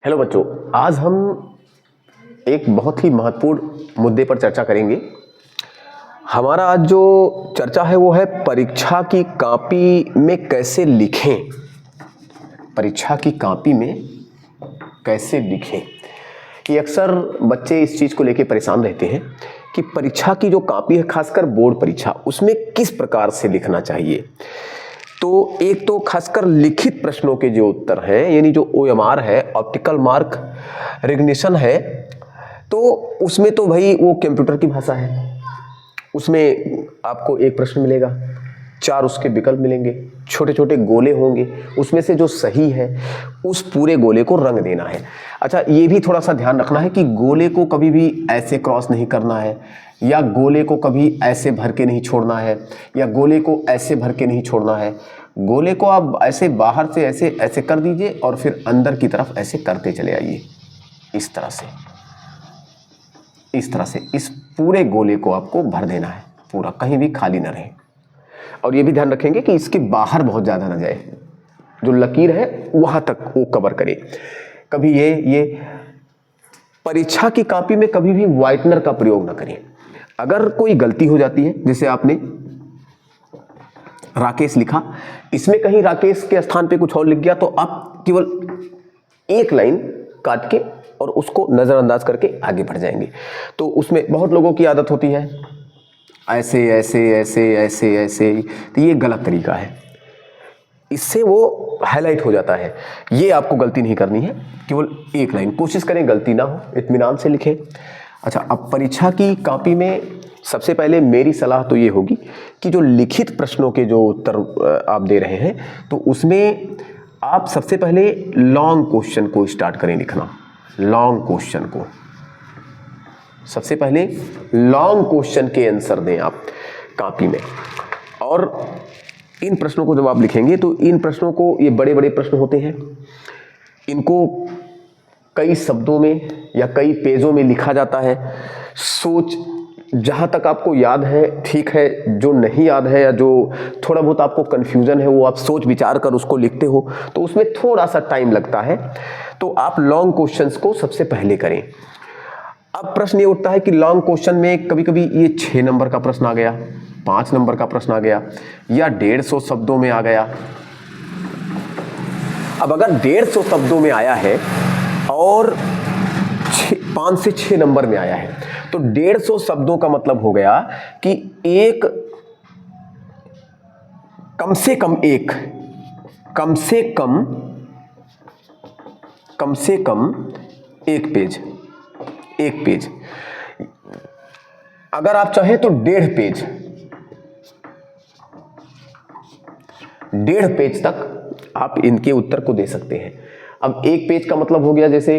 Hello बच्चों, आज हम एक बहुत ही महत्वपूर्ण मुद्दे पर चर्चा करेंगे। हमारा आज जो चर्चा है वो है परीक्षा की कॉपी में कैसे लिखें। परीक्षा की कॉपी में कैसे लिखें, ये अक्सर बच्चे इस चीज़ को लेकर परेशान रहते हैं कि परीक्षा की जो कॉपी है, खासकर बोर्ड परीक्षा, उसमें किस प्रकार से लिखना चाहिए। तो एक तो खासकर लिखित प्रश्नों के जो उत्तर हैं, यानी जो OMR है, ऑप्टिकल मार्क रिकग्निशन है, तो उसमें तो भाई वो कंप्यूटर की भाषा है। उसमें आपको एक प्रश्न मिलेगा, 4 उसके विकल्प मिलेंगे, छोटे छोटे गोले होंगे, उसमें से जो सही है उस पूरे गोले को रंग देना है। अच्छा, ये भी थोड़ा सा ध्यान रखना है कि गोले को कभी भी ऐसे क्रॉस नहीं करना है, या गोले को कभी ऐसे भर के नहीं छोड़ना है, या गोले को ऐसे भर के नहीं छोड़ना है। गोले को आप ऐसे बाहर से ऐसे ऐसे कर दीजिए और फिर अंदर की तरफ ऐसे करते चले आइए। इस तरह से इस पूरे गोले को आपको भर देना है, पूरा, कहीं भी खाली ना रहे। और ये भी ध्यान रखेंगे कि इसके बाहर बहुत ज़्यादा ना जाए, जो लकीर है वहाँ तक वो कवर करे। कभी ये परीक्षा की कॉपी में कभी भी व्हाइटनर का प्रयोग ना करें। अगर कोई गलती हो जाती है, जैसे आपने राकेश लिखा, इसमें कहीं राकेश के स्थान पे कुछ और लिख गया, तो आप केवल एक लाइन काट के और उसको नज़रअंदाज करके आगे बढ़ जाएंगे। तो उसमें बहुत लोगों की आदत होती है ऐसे ऐसे ऐसे ऐसे ऐसे, तो ये गलत तरीका है, इससे वो हाईलाइट हो जाता है। ये आपको गलती नहीं करनी है, केवल एक लाइन, कोशिश करें गलती ना हो, इत्मीनान से लिखें। अच्छा, अब परीक्षा की कॉपी में सबसे पहले मेरी सलाह तो ये होगी कि जो लिखित प्रश्नों के जो उत्तर आप दे रहे हैं, तो उसमें आप सबसे पहले लॉन्ग क्वेश्चन को स्टार्ट करें लिखना। लॉन्ग क्वेश्चन को सबसे पहले लॉन्ग क्वेश्चन के आंसर दें आप कॉपी में। और इन प्रश्नों को जब आप लिखेंगे तो इन प्रश्नों को, ये बड़े बड़े प्रश्न होते हैं, इनको कई शब्दों में या कई पेजों में लिखा जाता है। सोच, जहाँ तक आपको याद है ठीक है, जो नहीं याद है या जो थोड़ा बहुत आपको कन्फ्यूजन है, वो आप सोच विचार कर उसको लिखते हो, तो उसमें थोड़ा सा टाइम लगता है। तो आप लॉन्ग क्वेश्चंस को सबसे पहले करें। अब प्रश्न ये उठता है कि लॉन्ग क्वेश्चन में कभी कभी ये 6 नंबर का प्रश्न आ गया, 5 नंबर का प्रश्न आ गया, या 150 शब्दों में आ गया। अब अगर 150 शब्दों में आया है और 5 से 6 नंबर में आया है, तो 150 शब्दों का मतलब हो गया कि एक कम से कम एक पेज। अगर आप चाहें तो 1.5 पेज तक आप इनके उत्तर को दे सकते हैं। अब एक पेज का मतलब हो गया, जैसे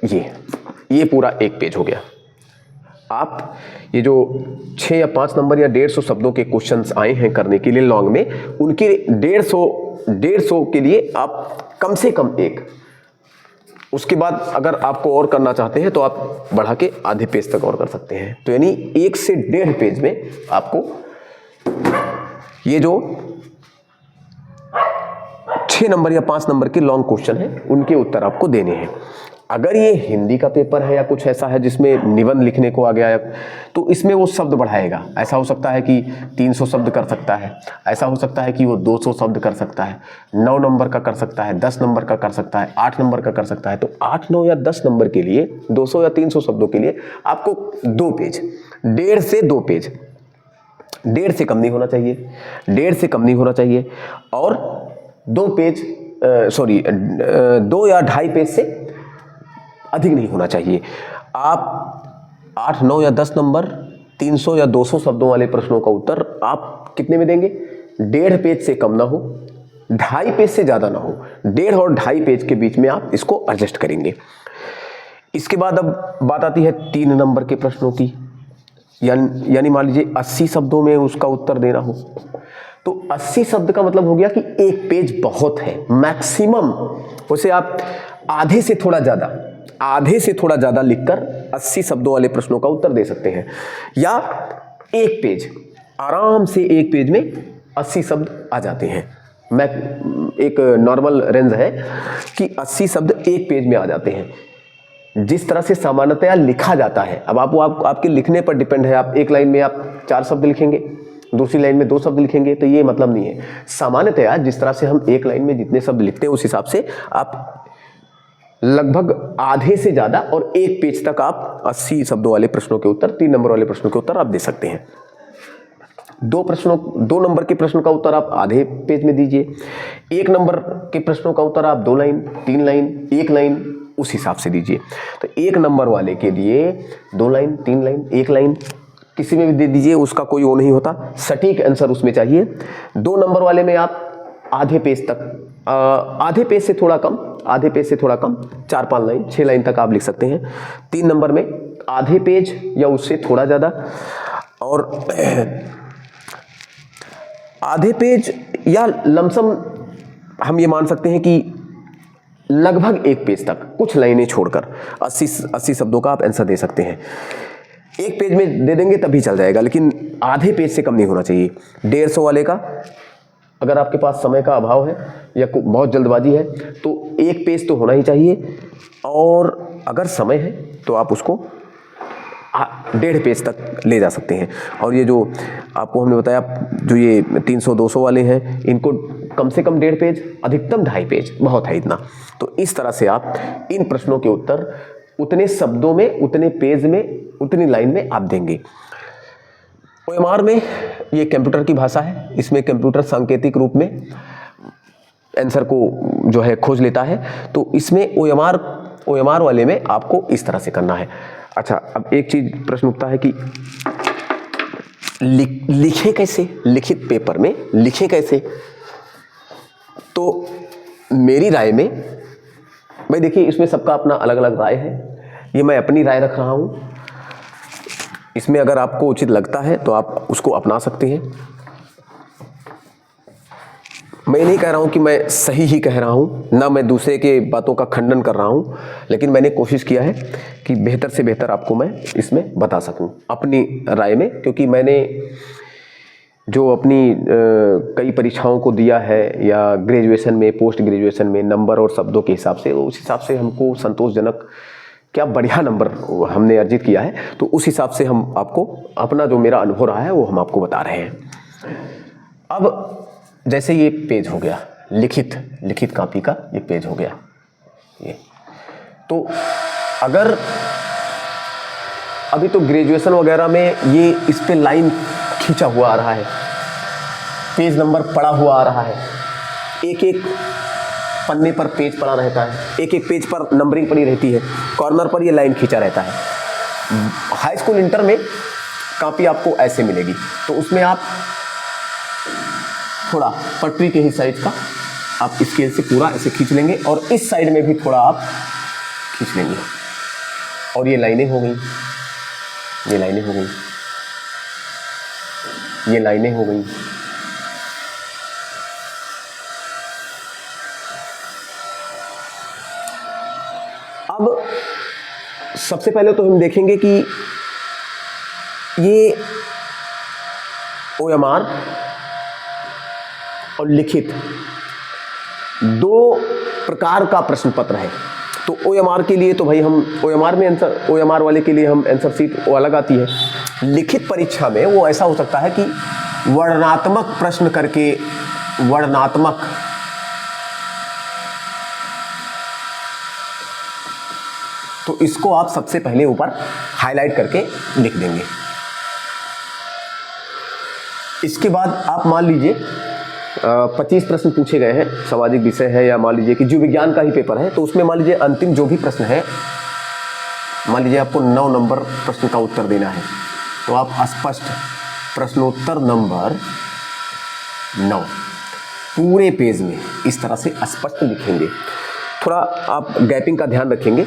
ये पूरा एक पेज हो गया। आप ये जो 6 या 5 नंबर या 150 शब्दों के क्वेश्चंस आए हैं करने के लिए लॉन्ग में, उनके 150 के लिए आप कम से कम एक, उसके बाद अगर आपको और करना चाहते हैं तो आप बढ़ा के आधे पेज तक और कर सकते हैं। तो यानी 1 से 1.5 पेज में आपको ये जो 6 नंबर या 5 नंबर के लॉन्ग क्वेश्चन है उनके उत्तर आपको देने हैं। अगर ये हिंदी का पेपर है या कुछ ऐसा है जिसमें निबंध लिखने को आ गया है, तो इसमें वो शब्द बढ़ाएगा। ऐसा हो सकता है कि 300 शब्द कर सकता है, ऐसा हो सकता है कि वो 200 शब्द कर सकता है, 9 नंबर का कर सकता है, 10 नंबर का कर सकता है, 8 नंबर का कर सकता है। तो 8, 9 या 10 नंबर के लिए 200 या 300 शब्दों के लिए आपको 2 पेज, 1.5 से 2 पेज, 1.5 से कम नहीं होना चाहिए, 1.5 से कम नहीं होना चाहिए, और 2 पेज 2 या 2.5 पेज से अधिक नहीं होना चाहिए। आप 8, 9 या 10 नंबर 300 या 200 शब्दों वाले प्रश्नों का उत्तर आप कितने में देंगे? 1.5 पेज से कम ना हो, 2.5 पेज से ज़्यादा ना हो, 1.5 और 2.5 पेज के बीच में आप इसको एडजस्ट करेंगे। इसके बाद अब बात आती है 3 नंबर के प्रश्नों की, यानी मान लीजिए 80 शब्दों में उसका उत्तर देना हो, तो 80 शब्द का मतलब हो गया कि एक पेज बहुत है, मैक्सिमम। उसे आप आधे से थोड़ा ज़्यादा लिखकर 80 शब्दों वाले प्रश्नों का उत्तर दे सकते हैं, या एक पेज, आराम से एक पेज में 80 शब्द आ जाते हैं। मैं एक नॉर्मल रेंज है कि 80 शब्द एक पेज में आ जाते हैं, जिस तरह से सामान्यतया लिखा जाता है। अब आपके लिखने पर डिपेंड है, आप एक लाइन में आप 4 शब्द लिखेंगे, दूसरी लाइन में 2 शब्द लिखेंगे, तो ये मतलब नहीं है। सामान्यतया जिस तरह से हम एक लाइन में जितने शब्द लिखते हैं उस हिसाब से आप लगभग आधे से ज़्यादा और एक पेज तक आप 80 शब्दों वाले प्रश्नों के उत्तर, 3 नंबर वाले प्रश्नों के उत्तर आप दे सकते हैं। 2 नंबर के प्रश्नों का उत्तर आप आधे पेज में दीजिए, 1 नंबर के प्रश्नों का उत्तर आप 2 लाइन, 3 लाइन, 1 लाइन उस हिसाब से दीजिए। तो 1 नंबर वाले के लिए 2 लाइन, 3 लाइन, 1 लाइन किसी में भी दे दीजिए, उसका कोई वो नहीं होता, सटीक आंसर उसमें चाहिए। 2 नंबर वाले में आप आधे पेज तक, आधे पेज से थोड़ा कम, 4-5 लाइन, 6 लाइन तक आप लिख सकते हैं। 3 नंबर में आधे पेज या उससे थोड़ा ज़्यादा, और आधे पेज या लमसम हम ये मान सकते हैं कि लगभग 1 पेज तक, कुछ लाइनें छोड़कर 80 शब्दों का आप आंसर दे सकते हैं। 1 पेज में दे देंगे तभी चल जाएगा, लेकिन आधे पेज से कम नहीं होना चाहिए। 150 वाले का अगर आपके पास समय का अभाव है या बहुत जल्दबाजी है तो 1 पेज तो होना ही चाहिए, और अगर समय है तो आप उसको 1.5 पेज तक ले जा सकते हैं। और ये जो आपको हमने बताया, जो ये 300-200 वाले हैं, इनको कम से कम 1.5 पेज, अधिकतम 2.5 पेज बहुत है इतना। तो इस तरह से आप इन प्रश्नों के उत्तर उतने शब्दों में, उतने पेज में, उतनी लाइन में आप देंगे। OMR में ये कंप्यूटर की भाषा है, इसमें कंप्यूटर सांकेतिक रूप में आंसर को जो है खोज लेता है। तो इसमें OMR वाले में आपको इस तरह से करना है। अच्छा, अब एक चीज प्रश्न उठता है कि लिखे कैसे, लिखित पेपर में लिखे कैसे। तो मेरी राय में, भाई देखिए, इसमें सबका अपना अलग अलग राय है, ये मैं अपनी राय रख रहा हूँ। इसमें अगर आपको उचित लगता है तो आप उसको अपना सकते हैं। मैं नहीं कह रहा हूं कि मैं सही ही कह रहा हूं, ना मैं दूसरे के बातों का खंडन कर रहा हूं, लेकिन मैंने कोशिश किया है कि बेहतर से बेहतर आपको मैं इसमें बता सकूं अपनी राय में, क्योंकि मैंने जो अपनी कई परीक्षाओं को दिया है, या ग्रेजुएशन में, पोस्ट ग्रेजुएशन में, नंबर और शब्दों के हिसाब से, उस हिसाब से हमको संतोषजनक, क्या बढ़िया नंबर हमने अर्जित किया है। तो उस हिसाब से हम आपको अपना जो मेरा अनुभव रहा है वो हम आपको बता रहे हैं। अब जैसे ये पेज हो गया, लिखित कापी का ये पेज हो गया, ये तो अगर अभी तो ग्रेजुएशन वगैरह में ये इस पे लाइन खींचा हुआ आ रहा है, पेज नंबर पड़ा हुआ आ रहा है, एक पन्ने पर पेज पड़ा रहता है, एक पेज पर नंबरिंग पड़ी रहती है, कॉर्नर पर ये लाइन खींचा रहता है। हाई स्कूल इंटर में कॉपी आपको ऐसे मिलेगी, तो उसमें आप थोड़ा पटरी के ही साइज का आप स्केल से पूरा ऐसे खींच लेंगे, और इस साइड में भी थोड़ा आप खींच लेंगे, और ये लाइनें हो गई, ये लाइनें हो गई, ये लाइनें हो गई। अब सबसे पहले तो हम देखेंगे कि ये OMR और लिखित 2 प्रकार का प्रश्न पत्र है। तो OMR के लिए तो भाई हम OMR वाले के लिए हम आंसर शीट वो अलग आती है। लिखित परीक्षा में वो ऐसा हो सकता है कि वर्णनात्मक प्रश्न करके, वर्णनात्मक, तो इसको आप सबसे पहले ऊपर हाईलाइट करके लिख देंगे। इसके बाद आप मान लीजिए 25 प्रश्न पूछे गए हैं, सामाजिक विषय है, या मान लीजिए कि जीव विज्ञान का ही पेपर है, तो उसमें मान लीजिए अंतिम जो भी प्रश्न है, मान लीजिए आपको 9 नंबर प्रश्न का उत्तर देना है, तो आप स्पष्ट प्रश्नोत्तर नंबर 9 पूरे पेज में इस तरह से स्पष्ट लिखेंगे। थोड़ा आप गैपिंग का ध्यान रखेंगे,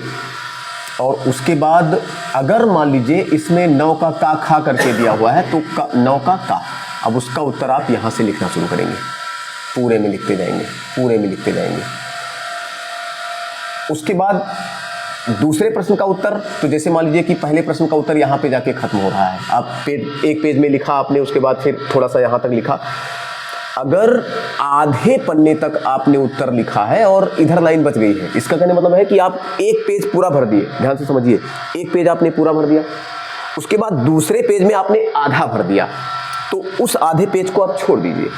और उसके बाद अगर मान लीजिए इसमें 9 का का खा करके दिया हुआ है, तो 9 का का, अब उसका उत्तर आप यहाँ से लिखना शुरू करेंगे, पूरे में लिखते जाएंगे, पूरे में लिखते जाएंगे। उसके बाद दूसरे प्रश्न का उत्तर, तो जैसे मान लीजिए कि पहले प्रश्न का उत्तर यहाँ पे जाके खत्म हो रहा है, आप एक पेज में लिखा आपने, उसके बाद फिर थोड़ा सा यहाँ तक लिखा, अगर आधे पन्ने तक आपने उत्तर लिखा है और इधर लाइन बच गई है, इसका कहने मतलब है कि आप एक पेज पूरा भर दिए, ध्यान से समझिए, एक पेज आपने पूरा भर दिया, उसके बाद दूसरे पेज में आपने आधा भर दिया, तो उस आधे पेज को आप छोड़ दीजिए,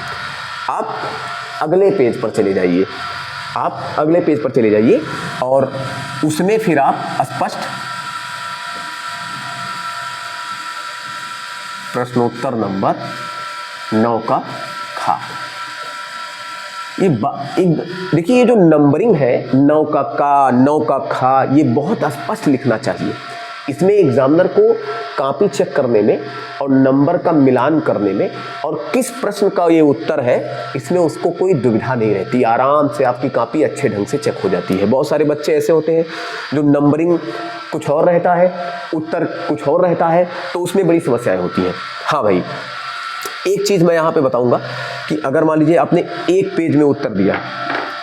आप अगले पेज पर चले जाइए, आप अगले पेज पर चले जाइए और उसमें फिर आप स्पष्ट प्रश्नोत्तर नंबर 9 का खा, ये देखिए, ये जो नंबरिंग है 9 का का, 9 का खा, ये बहुत स्पष्ट लिखना चाहिए। इसमें एग्जामिनर को कॉपी चेक करने में और नंबर का मिलान करने में और किस प्रश्न का ये उत्तर है, इसमें उसको कोई दुविधा नहीं रहती, आराम से आपकी कॉपी अच्छे ढंग से चेक हो जाती है। बहुत सारे बच्चे ऐसे होते हैं जो नंबरिंग कुछ और रहता है, उत्तर कुछ और रहता है, तो उसमें बड़ी समस्याएं होती हैं। हाँ भाई, एक चीज़ मैं यहाँ पे बताऊँगा कि अगर मान लीजिए आपने एक पेज में उत्तर दिया,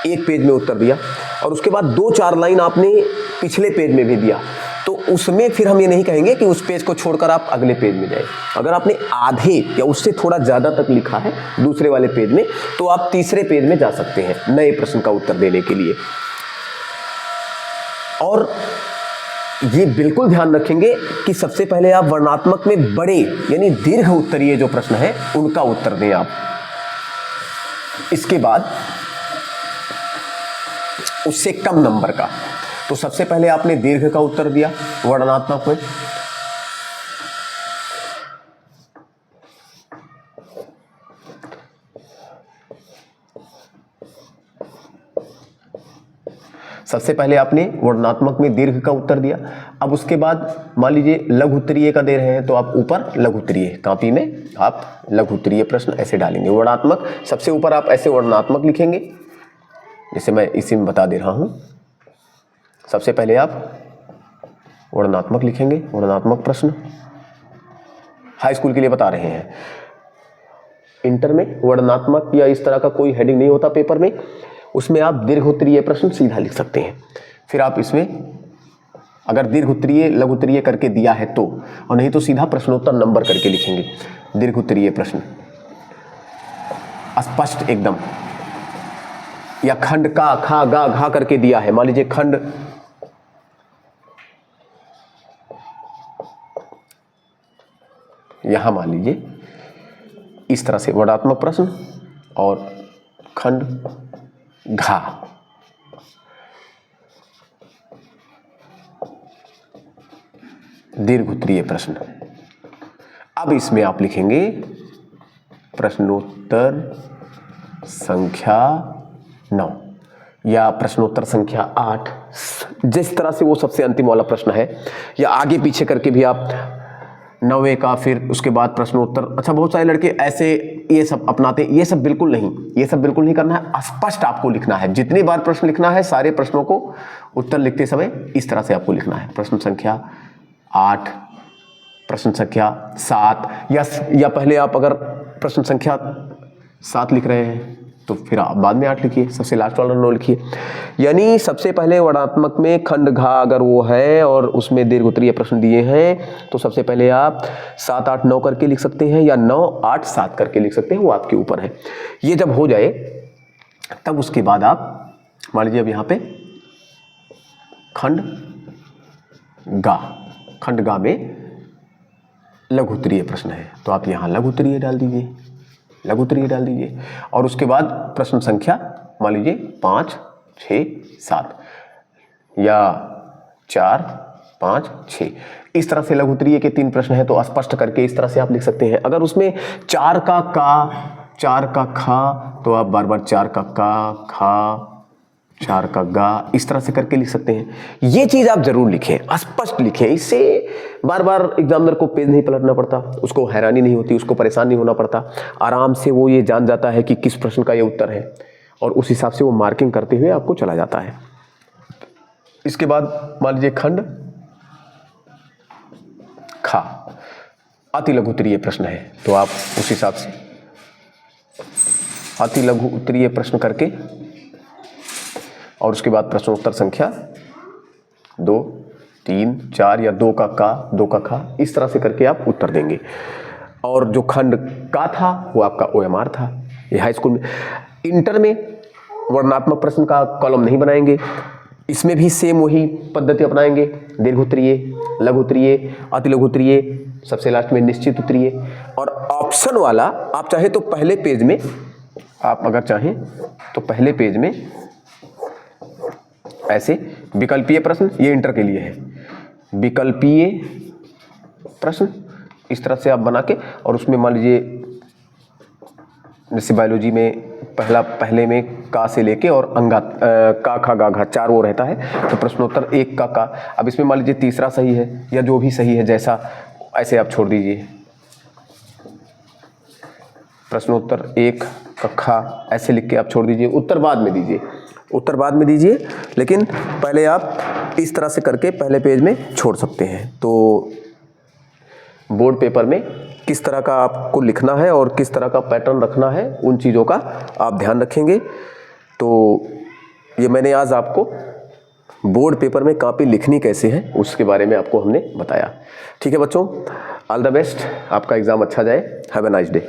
एक पेज में उत्तर दिया और उसके बाद 2-4 लाइन आपने पिछले पेज में भी दिया, तो उसमें फिर हम ये नहीं कहेंगे कि उस पेज को छोड़कर आप अगले पेज में जाएं। अगर आपने आधे या उससे थोड़ा ज़्यादा तक लिखा है दूसरे वाले पेज में, तो आप तीसरे पेज में जा सकते हैं नए प्रश्न का उत्तर देने के लिए। और ये बिल्कुल ध्यान रखेंगे कि सबसे पहले आप वर्णात्मक में बड़े यानी दीर्घ उत्तरीय जो प्रश्न है उनका उत्तर दें आप, इसके बाद उससे कम नंबर का। तो सबसे पहले आपने दीर्घ का उत्तर दिया वर्णनात्मक में, सबसे पहले आपने वर्णनात्मक में दीर्घ का उत्तर दिया। अब उसके बाद मान लीजिए लघु उत्तरीय का दे रहे हैं, तो आप ऊपर लघु उत्तरीय, कॉपी में आप लघु उत्तरीय प्रश्न ऐसे डालेंगे। वर्णनात्मक सबसे ऊपर आप ऐसे वर्णनात्मक लिखेंगे, जैसे मैं इसी में बता दे रहा हूं। सबसे पहले आप वर्णनात्मक लिखेंगे, वर्णनात्मक प्रश्न, हाई स्कूल के लिए बता रहे हैं। इंटर में वर्णनात्मक या इस तरह का कोई हेडिंग नहीं होता पेपर में, उसमें आप दीर्घ उत्तरीय प्रश्न सीधा लिख सकते हैं। फिर आप इसमें अगर दीर्घ उत्तरीय लघु उत्तरीय करके दिया है तो, और नहीं तो सीधा प्रश्नोत्तर नंबर करके लिखेंगे। दीर्घ उत्तरीय प्रश्न स्पष्ट एकदम, या खंड का, खा, गा, घा करके दिया है, मान लीजिए खंड यहां, मान लीजिए इस तरह से वर्णात्मक प्रश्न और खंड घा, दीर्घ उत्तरीय प्रश्न। अब इसमें आप लिखेंगे प्रश्नोत्तर संख्या 9 या प्रश्नोत्तर संख्या 8, जिस तरह से वो सबसे अंतिम वाला प्रश्न है, या आगे पीछे करके भी आप 9वें का, फिर उसके बाद प्रश्नोत्तर। अच्छा, बहुत सारे लड़के ऐसे ये सब अपनाते हैं, ये सब बिल्कुल नहीं, ये सब बिल्कुल नहीं करना है। स्पष्ट आपको लिखना है, जितनी बार प्रश्न लिखना है सारे प्रश्नों को उत्तर लिखते समय इस तरह से आपको लिखना है। प्रश्न संख्या 8, प्रश्न संख्या 7, या पहले आप अगर प्रश्न संख्या 7 लिख रहे हैं तो फिर आप बाद में 8 लिखिए, सबसे लास्ट वाला 9 लिखिए। यानी सबसे पहले वर्णात्मक में खंड घा अगर वो है और उसमें दीर्घ उत्तरीय प्रश्न दिए हैं, तो सबसे पहले आप 7, 8, 9 करके लिख सकते हैं, या 9, 8, 7 करके लिख सकते हैं, वो आपके ऊपर है। ये जब हो जाए तब उसके बाद आप मान लीजिए अब यहाँ पे खंड गा में लघु उत्तरीय प्रश्न है, तो आप यहाँ लघु उत्तरीय डाल दीजिए, लघु उत्तरीय डाल दीजिए। और उसके बाद प्रश्न संख्या मान लीजिए 5, 6, 7 या 4, 5, 6, इस तरह से लघु उत्तरीय के 3 प्रश्न है, तो स्पष्ट करके इस तरह से आप लिख सकते हैं। अगर उसमें 4 का का, 4 का खा, तो आप बार बार 4 का का, खा, 4 का गा, इस तरह से करके लिख सकते हैं। ये चीज आप जरूर लिखें, स्पष्ट लिखें, इससे बार बार एग्जामिनर को पेज नहीं पलटना पड़ता, उसको हैरानी नहीं होती, उसको परेशान नहीं होना पड़ता। आराम से वो ये जान जाता है कि किस प्रश्न का ये उत्तर है, और उस हिसाब से वो मार्किंग करते हुए आपको चला जाता है। इसके बाद मान लीजिए खंड खा, अति लघु उत्तरीय प्रश्न है, तो आप उस हिसाब से अति लघु उत्तरीय प्रश्न करके, और उसके बाद प्रश्नोत्तर संख्या 2, 3, 4 या 2 का का, 2 का खा, इस तरह से करके आप उत्तर देंगे। और जो खंड का था वो आपका OMR था, ये हाई स्कूल में। इंटर में वर्णनात्मक प्रश्न का कॉलम नहीं बनाएंगे, इसमें भी सेम वही पद्धति अपनाएंगे, दीर्घ उत्तरीय, लघु उत्तरीय, अति लघु उत्तरीय, सबसे लास्ट में निश्चित उत्तरीय। और ऑप्शन वाला आप चाहे तो पहले पेज में, आप अगर चाहें तो पहले पेज में ऐसे विकल्पीय प्रश्न, ये इंटर के लिए है, विकल्पीय प्रश्न इस तरह से आप बना के, और उसमें मान लीजिए जैसे बायोलॉजी में पहले में का से लेके और अंगा का खा गा घा 4 वो रहता है, तो प्रश्नोत्तर 1 का। अब इसमें मान लीजिए तीसरा सही है या जो भी सही है जैसा, ऐसे आप छोड़ दीजिए, प्रश्नोत्तर 1 कक्षा ऐसे लिख के आप छोड़ दीजिए, उत्तर बाद में दीजिए, उत्तर बाद में दीजिए, लेकिन पहले आप इस तरह से करके पहले पेज में छोड़ सकते हैं। तो बोर्ड पेपर में किस तरह का आपको लिखना है और किस तरह का पैटर्न रखना है, उन चीज़ों का आप ध्यान रखेंगे। तो ये मैंने आज आपको बोर्ड पेपर में कॉपी लिखनी कैसे है उसके बारे में आपको हमने बताया। ठीक है बच्चों, ऑल द बेस्ट, आपका एग्ज़ाम अच्छा जाए, हैव ए नाइस डे।